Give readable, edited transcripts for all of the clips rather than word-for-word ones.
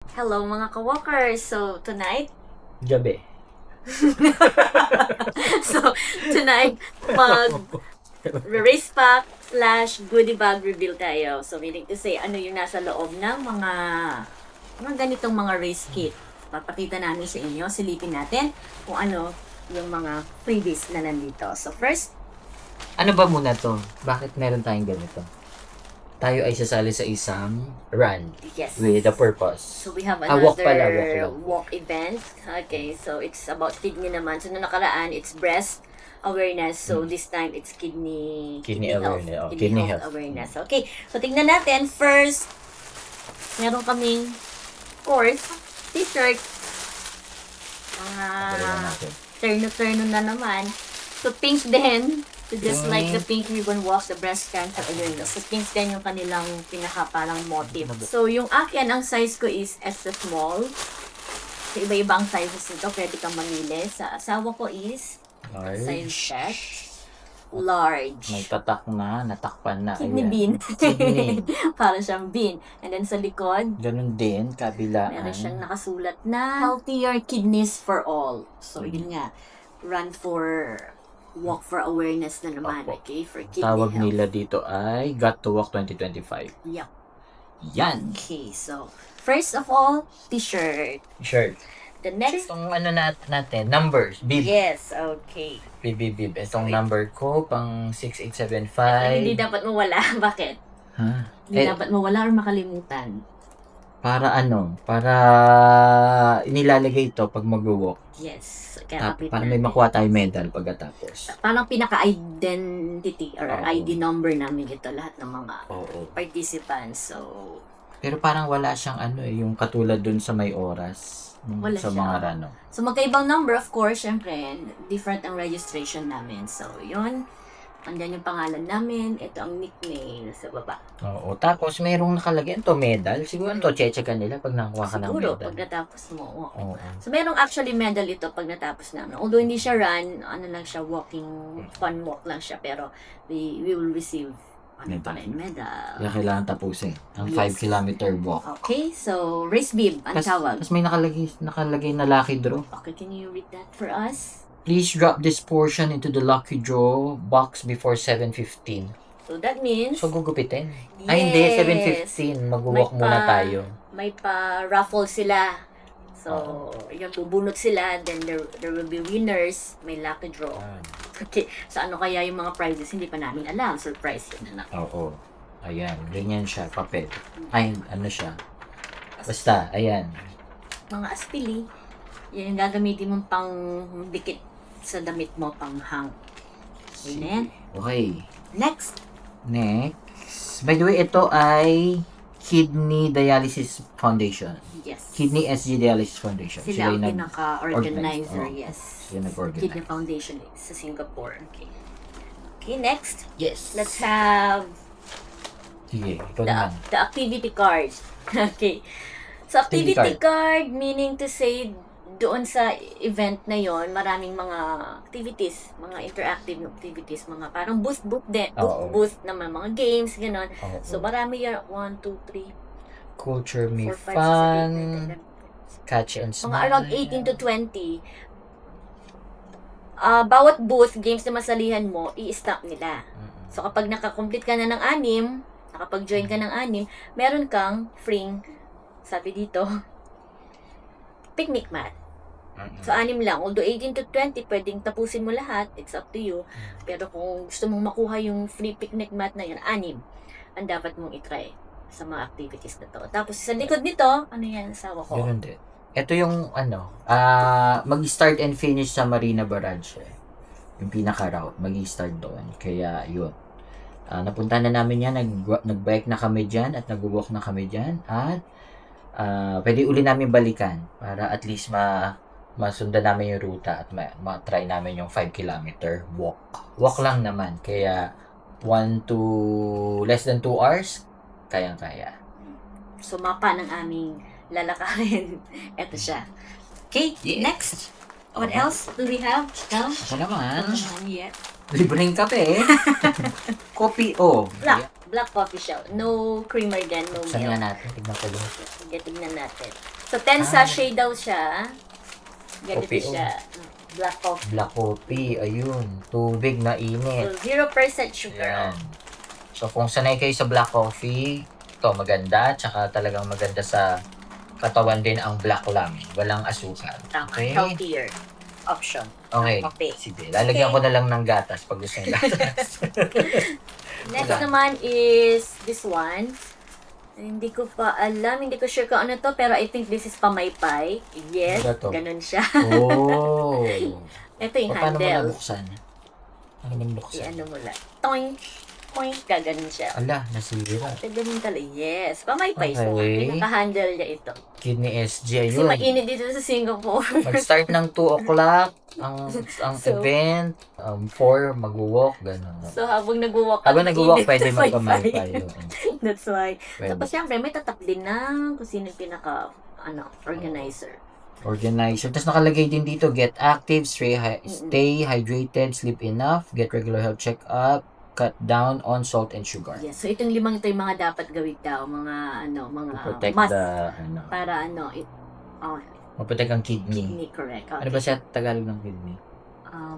Hello mga ka-walkers! So, tonight, Gabi. tonight, race pack / goodie bag reveal tayo. So, meaning to say, ano yung nasa loob ng mga ganitong mga race kit. Papakita namin sa inyo, silipin natin kung ano yung mga freebies na nandito. So, first, Ano ba muna to? Bakit meron tayong ganito? Tayo ay sasali sa isang run yes. with a purpose. So, we have walk pala, another walk event. Okay, so it's about kidney naman. So, nung nakaraan, it's breast awareness. So, this time, it's kidney health. awareness. Kidney health awareness. Okay, so tingnan natin. First, meron kaming course, t-shirt. Terno-terno na naman. So, pink din. So, just like the pink ribbon walk, the breast cancer awareness. So, pink din yung kanilang parang motive. So, yung akin, ang size ko is extra small. So, iba-iba ang sizes nito. Pwede kang mamili. Sa asawa ko is size set. Large. May tatak na, natakpan na. Kidney bean. Para siyang bean. And then sa likod, ganun din, kabilaan. meron siyang nakasulat na healthier kidneys for all. So, yun nga. Run for, walk for awareness na naman. Opo. Okay? For kidney Tawag health. nila dito ay Got to Walk 2025. Yep. Yan. Okay, so, first of all, t-shirt. Shirt. The next, Itong ano natin, numbers, bib. yes, okay. Bib. Itong number ko, pang 6875. Hindi dapat mawala. Bakit? Ha? Hindi dapat mawala or makalimutan. Para inilalagay ito pag mag-walk. Yes. Kaya kapit Para may natin. makuha tayo medal pagkatapos. Parang pinaka-identity or Oo. ID number namin ito, lahat ng mga Oo. participants. So, Pero parang wala siyang yung katulad dun sa may oras. Wala sa siya. mga rano. so magkaibang number, of course, syempre, different ang registration namin. So, yun. Andyan yung pangalan namin. Ito ang nickname sa baba. Oo. Tapos merong nakalagay ito medal. Siguro ito chechekan nila pag nakakuha ka ng Siguro, medal. pag natapos mo. Oo. So, merong actually medal ito pag natapos namin. Although hindi siya run, ano lang siya, fun walk lang siya. Pero, we will receive medal. Kaya kailangan tapusin. Ang Yes. 5-kilometer walk. Okay, so, race bib, ang tawag. Tapos may nakalagay na lucky draw. Okay, can you read that for us? Please drop this portion into the lucky draw box before 7:15. So, that means, So, gugupitin? Ay, hindi. 7:15. Mag-walk muna tayo. may pa-raffle sila. So, yun, bubunot sila. Then, there will be winners. May lucky draw. Okay. So, ano kaya yung mga prizes? Hindi pa namin alam. Surprise yun, anak. Oo. Ayan. Ganyan siya. Papel. Ay, ano siya. Basta, ayan. Mga aspili. Yan yung gagamitin mong pang dikit sa damit mo, pang hang. Amen. Okay. Next. Next. By the way, ito ay Kidney Dialysis Foundation. Yes. Kidney SG Dialysis Foundation. Sila ang yung pinaka-organizer, organize. yes. Sila nag-organize. Kidney Foundation sa Singapore. Okay. Okay, next. Yes. Let's have Sige, ikaw naman. the activity card. Okay. So, activity card, meaning to say, doon sa event na yon, maraming mga activities, mga interactive activities, mga parang booth na mga games, gano'n. So, marami yan. 1, 2, 3, Culture Me 4, 5, 6, 7, 8, Fun. 9, 10, Catch and mga Smile. around 18 to 20. Bawat booth, games na masalihan mo, i-stop nila. So, kapag nakakomplete ka na ng 6, nakapag-join ka ng 6, meron kang free, sabi dito, picnic mat. So, 6 lang. Although 18 to 20, pwedeng tapusin mo lahat. It's up to you. Pero kung gusto mong makuha yung free picnic mat na yun, 6 ang dapat mong itry sa mga activities na to. Tapos, sa likod nito, ano yan, asawa ko? Ganun din. Ito yung mag-start and finish sa Marina Barrage. Yung pinaka-route. Mag-start doon. Kaya, yun. Napunta na namin yan. Nag-bike na kami dyan at nag-walk na kami dyan. At pwede uli namin balikan para at least masundan namin yung ruta at ma-try namin yung 5-kilometer walk. Walk lang naman. Kaya 1 to less than 2 hours, kayang-kaya. So, mapa ng aming lalakarin. Ito siya. Okay, next. What else do we have? Ikaw? Ako naman. Yet. Libreng kape. Kopi. Black coffee siya. No creamer din, no Saan nga milk. natin? Tignan ko lang. Sige, tignan natin. So, 10 sachet daw siya. Ganito Coffee, siya. Black coffee. Black coffee, ayun. Tubig na init. So, 0% sugar. Ayan. So, kung sanay kayo sa black coffee, ito maganda. Tsaka talagang maganda sa katawan din ang black lang. Walang asukal. Tama. Okay? Healthier option. Okay. Okay. Sige, lalagyan ko na lang ng gatas pag gusto ng gatas. Next naman is this one. Hindi ko pa alam. Hindi ko sure kung ano to. Pero I think this is pamaypay. Yes. Ano to? Ganun siya. Oh. Ito yung Paano mo handle. nabuksan? Ano mo nabuksan? I-ano mo lang. Toink. Toink ka. Ganun siya. Ala, nasira. Ito ganun talaga. Yes. Pamaypay. So, Okay. pinaka-handle niya ito. Kidney SG, Kasi ayun. mainit dito sa Singapore. Mag-start ng 2 o'clock ang So, event. 4, mag-walk, gano'n. So, habang nag-walk Habang nag-walk, pwede magpamaypay. magpamaypay. Yun. That's why. Pwede. Tapos, syempre, may tatak din na kung sino yung organizer. Organizer. Tapos nakalagay din dito, get active, stay hydrated, sleep enough, get regular health check-up, cut down on salt and sugar. Yes. So, itong limang ito yung mga dapat gawin daw. Mga Protect must. the, Para maprotect ang kidney. kidney, correct. Okay. Ano ba siya Tagalog ng kidney?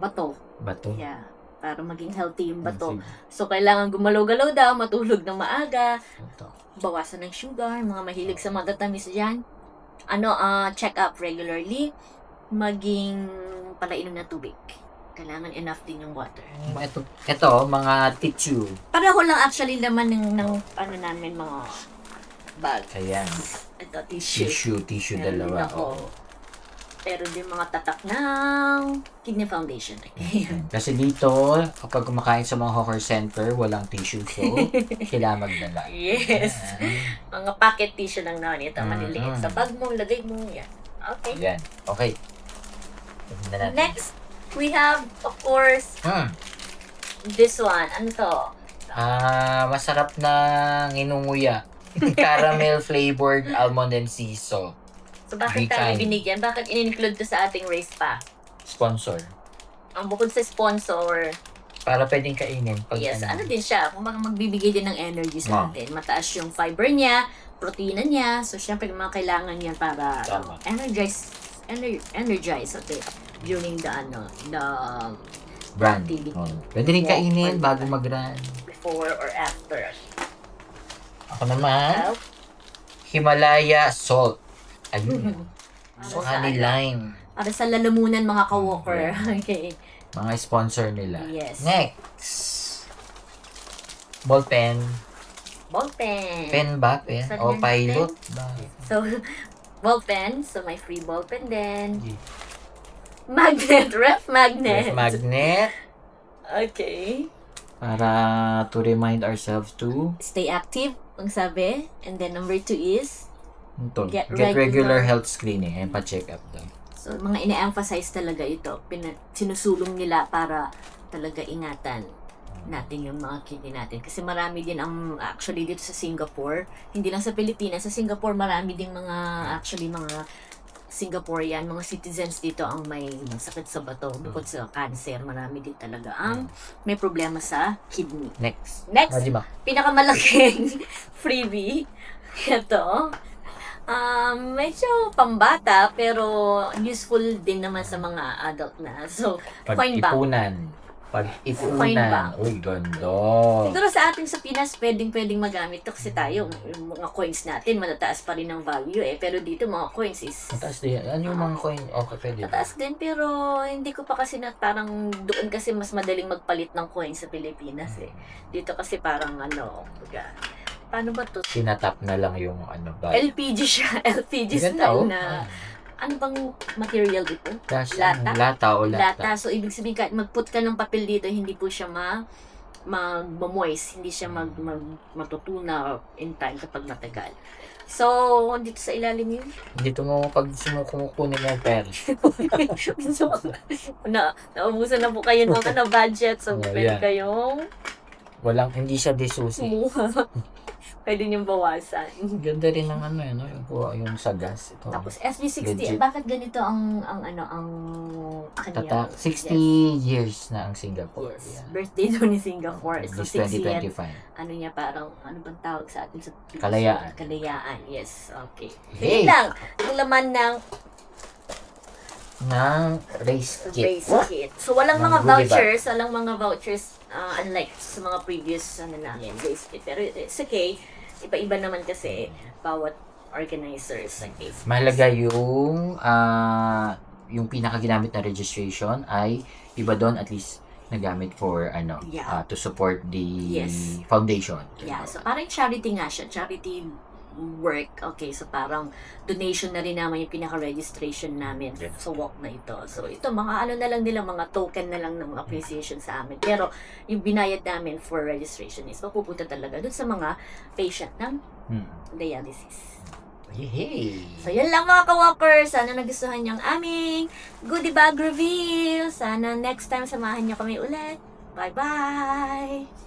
Bato. Bato? Yeah. Para maging healthy yung bato. Sige. So, kailangan gumalaw-galaw daw, matulog ng maaga, Ito. bawasan ng sugar, mga mahilig sa matatamis dyan. Check up regularly, maging palainom ng tubig. Kailangan enough din yung water. Ito, mga tissue. Pareho lang actually naman ng namin mga bag. Ayan. Ito, tissue. Tissue Meron din dalawa. ako. Oo. Pero din mga tatak ng Kidney Foundation. Kasi dito, kapag kumakain sa mga hawker center, walang tissue. So, kailangan magdala. Yes. Mga pocket tissue lang naman. Ito, maliliit. Mm. Sa bag mo, lagay mo. Yan. Okay. Ayan. Okay. Tignan natin. Next, we have, of course, this one. Ano to? Masarap na nginunguya. Caramel flavored almond and sea salt. So, bakit tayo binigyan? Bakit in-include to sa ating race pack? Sponsor. Ang bukod sa sponsor, Para pwedeng kainin. Pag yes, ano din siya, kung magbibigay din ng energy sa atin. Mataas yung fiber niya, protina niya. So, syempre, mga kailangan yan para energize, okay, during the brand. activity. Pwede rin kainin bago mag-run. Before or after. Ako naman, Himalaya salt. Ayun. So, honey lime. Para sa lalamunan, mga ka-walker. Okay. Mga sponsor nila. Yes. Next. Ball pen. Ball pen. Pen ba? Pen? Saan O yan? pilot? So, ball pen. So, may free ball pen din. Magnet. Ref magnet. Magnet. Okay. Para to remind ourselves to Stay active, ang sabi. And then, number 2 is get Get regular regular health screening and pa-check up daw. so, mga ine-emphasize talaga ito. Sinusulong nila para talaga ingatan natin yung mga kidney natin. Kasi marami din actually dito sa Singapore, hindi lang sa Pilipinas, sa Singapore marami din mga Singaporean, mga citizens dito ang may sakit sa bato. Bukod sa cancer, marami din talaga ang may problema sa kidney. Next. Next, Di ba? pinakamalaking freebie. Ito. Medyo pambata, pero useful din naman sa mga adult na. So, coin bank. Pag-ipunan. Coin Pag-ipunan. bank. Uy, ganda. Siguro sa atin sa Pinas, pwedeng magamit ito kasi tayo, yung mga coins natin, matataas pa rin ang value eh. Pero dito, mga coins is Mataas din. Ano yung mga coin? Okay, pwede. mataas din, pero hindi ko pa kasi parang doon kasi mas madaling magpalit ng coins sa Pilipinas eh. Dito kasi parang paano ba to? Tinatap na lang yung ba? LPG siya. LPG style na. Ano bang material ito? Lata? Lata o lata. Lata. So, ibig sabihin, kahit mag-put ka ng papel dito, hindi po siya mag-moist. Hindi siya matutuna in time kapag matagal. So, dito sa ilalim yun. Dito mo pag sumukunin mo yung pera. Naubusan na po kayo ng budget. So, pwede Yeah. kayong Walang, hindi siya disusi. Pwede niyong bawasan. Ganda rin ng ano, yung sa gas. Ito. Tapos SB60, Legit. bakit ganito ang kanya? 60 years na ang Singapore. Yes. Yeah. Birthday doon ni Singapore. So, This 60th. 2025. Ano niya, parang, ano bang tawag sa atin sa Kalayaan. Kalayaan, yes. Okay. Hey! Yun lang. Ang laman ng Race kit. race kit. So, walang Ng mga goodie vouchers. Walang mga vouchers unlike sa mga previous namin, race kit. Pero it's okay. Iba-iba naman kasi bawat organizers. Okay. Mahalaga yung pinakaginamit na registration ay iba doon at least nagamit for Yeah. to support the Yes. foundation. Yeah, so parang charity nga siya, charity work. Okay, so parang donation na rin naman yung pinaka-registration namin sa walk na ito. So ito, mga ano na lang nila, mga token na lang ng appreciation sa amin. Pero yung binayad namin for registration is mapupunta talaga dun sa mga patient ng dialysis. Yay! So yun lang mga ka-walkers. Sana nagustuhan niyo ang aming goodie bag reveal. Sana next time samahan niyo kami ulit. Bye-bye!